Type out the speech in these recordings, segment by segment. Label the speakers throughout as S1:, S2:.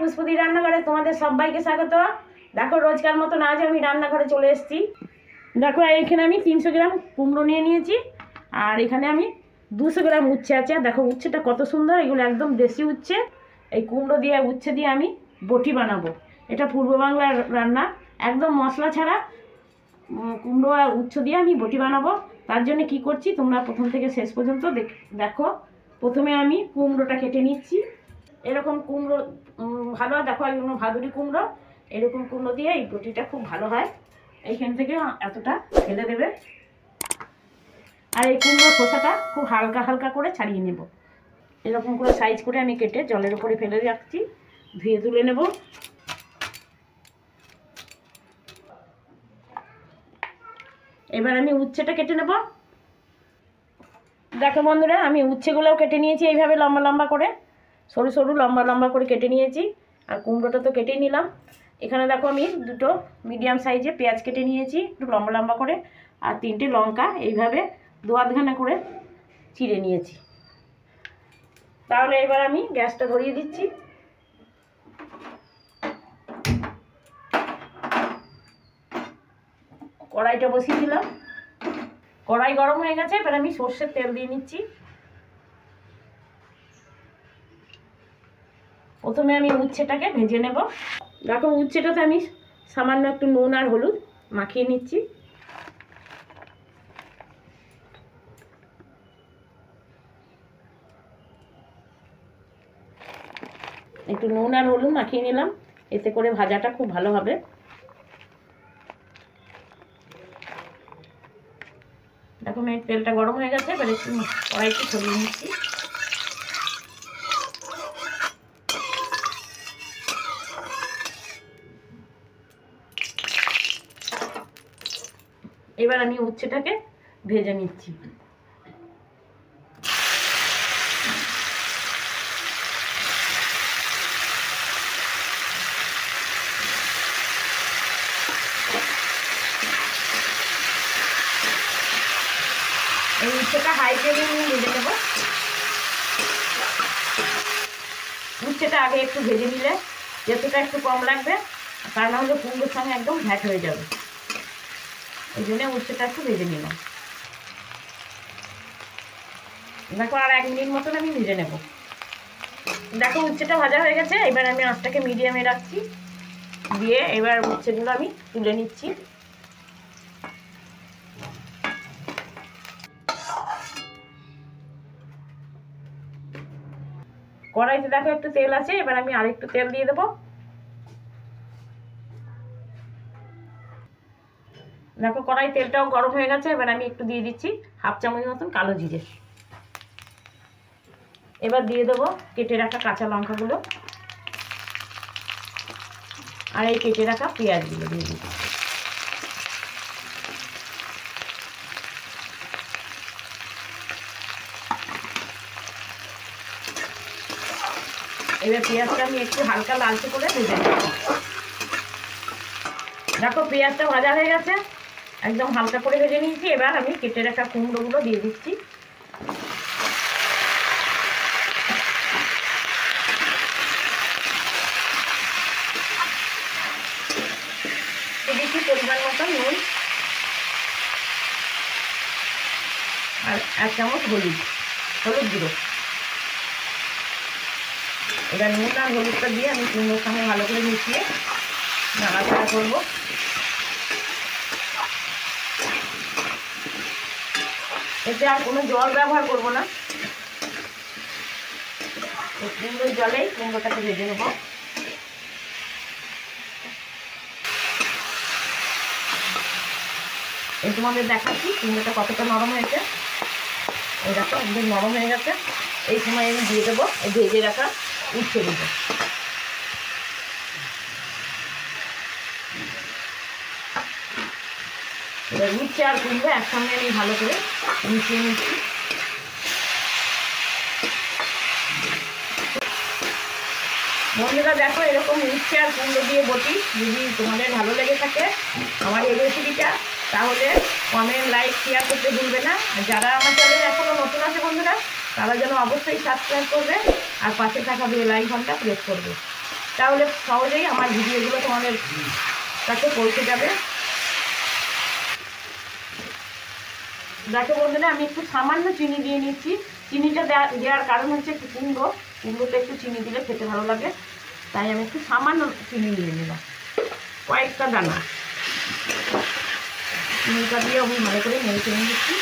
S1: পুষ্পদি রান্নাঘরে তোমাদের সবাইকে স্বাগত। দেখো রোজকার মতন আজ আমি রান্নাঘরে চলে এসেছি। দেখো এখানে আমি 300 গ্রাম কুমড়ো নিয়ে নিয়েছি, আর এখানে আমি 200 গ্রাম উচ্ছে আছে। দেখো উচ্ছেটা কত সুন্দর, এগুলো একদম দেশি উচ্ছে। এই কুমড়ো দিয়ে উচ্ছে দিয়ে আমি বটি বানাবো। এটা পূর্ব বাংলার রান্না, একদম মশলা ছাড়া কুমড়ো আর উচ্ছে দিয়ে আমি বটি বানাবো। তার জন্য কি করছি তোমরা প্রথম থেকে শেষ পর্যন্ত দেখো। প্রথমে আমি কুমড়োটা কেটে নিচ্ছি। এরকম কুমড়ো ভালো, দেখো এগুলো ভাদুরি কুমড়ো, এরকম কুমড়ো দিয়ে এই বটিটা খুব ভালো হয়। এইখান থেকে এতটা ফেলে দেবে, আর এই কুমড়োর খোসাটা খুব হালকা হালকা করে ছাড়িয়ে নেব। এরকম করে সাইজ করে আমি কেটে জলের উপরে ফেলে রাখছি, ধুয়ে তুলে নেব। এবার আমি উচ্ছেটা কেটে নেব। দেখো বন্ধুরা, আমি উচ্ছেগুলোও কেটে নিয়েছি এইভাবে লম্বা লম্বা করে, সরু সরু লম্বা লম্বা করে কেটে নিয়েছি। আর কুমড়োটা তো কেটেই নিলাম। এখানে দেখো আমি দুটো মিডিয়াম সাইজে পেঁয়াজ কেটে নিয়েছি একটু লম্বা লম্বা করে, আর 3টে লঙ্কা এইভাবে 2-8 করে চিড়ে নিয়েছি। তাহলে এবার আমি গ্যাসটা ধরিয়ে দিচ্ছি। কড়াইটা বসিয়ে দিলাম। কড়াই গরম হয়ে গেছে, এবার আমি সর্ষের তেল দিয়ে নিচ্ছি। প্রথমে আমি উচ্ছেটাকে ভেজে নেব। দেখো উচ্ছেটাতে আমি সামান্য একটু নুন আর হলুদ মাখিয়ে নিচ্ছি। একটু নুন আর হলুদ মাখিয়ে নিলাম, এতে করে ভাজাটা খুব ভালো হবে। দেখো মেয়ের তেলটা গরম হয়ে গেছে, এবার একটু কড়াইতে ছড়িয়ে নিচ্ছি। এবার আমি উচ্ছেটাকে ভেজে নিচ্ছি। এই উচ্ছেটা হাই ফ্লেমে নিয়ে ভেজে নেব। উচ্ছেটা আগে একটু ভেজে নিলে যেহেতুটা একটু কম লাগবে, তা না হলে কুমড়োর সঙ্গে একদম ঘ্যাট হয়ে যাবে। এই জন্য উচ্ছেটা একটু ভেজে নিলাম। দেখো আর 1 মিনিট মতন আমি ভেজে নেব। দেখো উচ্ছেটা ভাজা হয়ে গেছে, এবার আমি আঁচটাকে মিডিয়ামে রাখছি, দিয়ে এবার উচ্ছেগুলো আমি তুলে নিচ্ছি। কড়াইতে দেখো একটু তেল আছে, এবার আমি আরেকটু তেল দিয়ে দেবো। দেখো কড়াই তেলটাও গরম হয়ে গেছে, এবার আমি একটু দিয়ে দিচ্ছি 1/2 চামচ মতন কালো জিরে। এবার দিয়ে দেবো কেটে রাখা কাঁচা লঙ্কাগুলো, আর এই কেটে রাখা পেঁয়াজগুলো দিয়ে দিচ্ছি। এবার পেঁয়াজটা আমি একটু হালকা লালচে করে ভেজে নেব। দেখো পেঁয়াজটা ভাজা হয়ে গেছে, একদম হালকা করে ভেজে নিয়েছি। এবার আমি কেটে রাখা কুমড়োগুলো দিয়ে দিচ্ছি। দিচ্ছি পরিমাণ মতো নুন, আর 1 চামচ হলুদ গুঁড়ো। এবার নুন আর হলুদটা দিয়ে আমি কুমড়োর সঙ্গে ভালো করে মিশিয়ে নাড়াচাড়া করবো। এতে আর কোনো জল ব্যবহার করবো না, কুমড়োর জলেই কুমড়োটাকে ভেজে নেব। এই তোমাদের দেখাচ্ছি কুমড়োটা কতটা নরম হয়েছে। এই দেখো একদম নরম হয়ে গেছে। এই সময় আমি দিয়ে দেবো এই ভেজে রাখা উচ্ছে দেবো। এবার উচ্ছে আর কুমড়ো একসঙ্গে আমি ভালো করে মিশিয়ে নিচ্ছি। বন্ধুরা দেখো এরকম উচ্ছে আর কুমড়ো দিয়ে বটি যদি তোমাদের ভালো লেগে থাকে আমার এই রেসিপিটা, তাহলে কমেন্ট লাইক শেয়ার করতে ভুলবে না। যারা আমার চ্যানেলে এখনও নতুন আছে বন্ধুরা, তারা যেন অবশ্যই সাবস্ক্রাইব করবে আর পাশে থাকা বেল আইকনটা প্রেস করবে। তাহলে সহজেই আমার ভিডিওগুলো তোমাদের কাছে পৌঁছে যাবে। দেখো বন্ধুরা, আমি একটু সামান্য চিনি দিয়ে নিচ্ছি। চিনিটা দেওয়ার কারণ হচ্ছে একটু কুমড়োতে একটু চিনি দিলে খেতে ভালো লাগে, তাই আমি একটু সামান্য চিনি দিয়ে নিলাম, কয়েকটা দানা। চিনিটা দিয়ে আমি ভালো করে নেড়ে চেড়ে দিচ্ছি।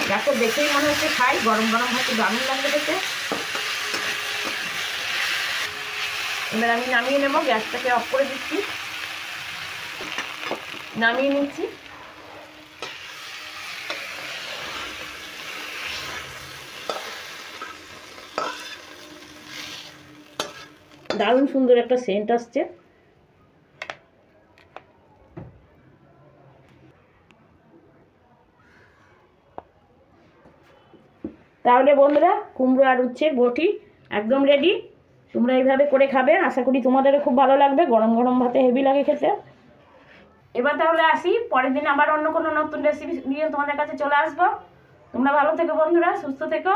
S1: দেখো দেখেই মনে হচ্ছে খাই, গরম গরম হচ্ছে, দারুণ লাগবে দেখতে। এবার আমি নামিয়ে নেবো, গ্যাসটাকে অফ করে দিচ্ছি, নামিয়ে নিচ্ছি। দারুণ সুন্দর একটা সেন্ট আসছে। তাহলে বন্ধুরা, কুমড়ো আর উচ্ছের বটি একদম রেডি। তোমরা এইভাবে করে খাবে, আশা করি তোমাদেরও খুব ভালো লাগবে। গরম গরম ভাতে হেভি লাগে খেতে। এবার তাহলে আসি, পরের দিন আবার অন্য কোনো নতুন রেসিপি নিয়ে তোমাদের কাছে চলে আসবো। তোমরা ভালো থেকো বন্ধুরা, সুস্থ থেকো।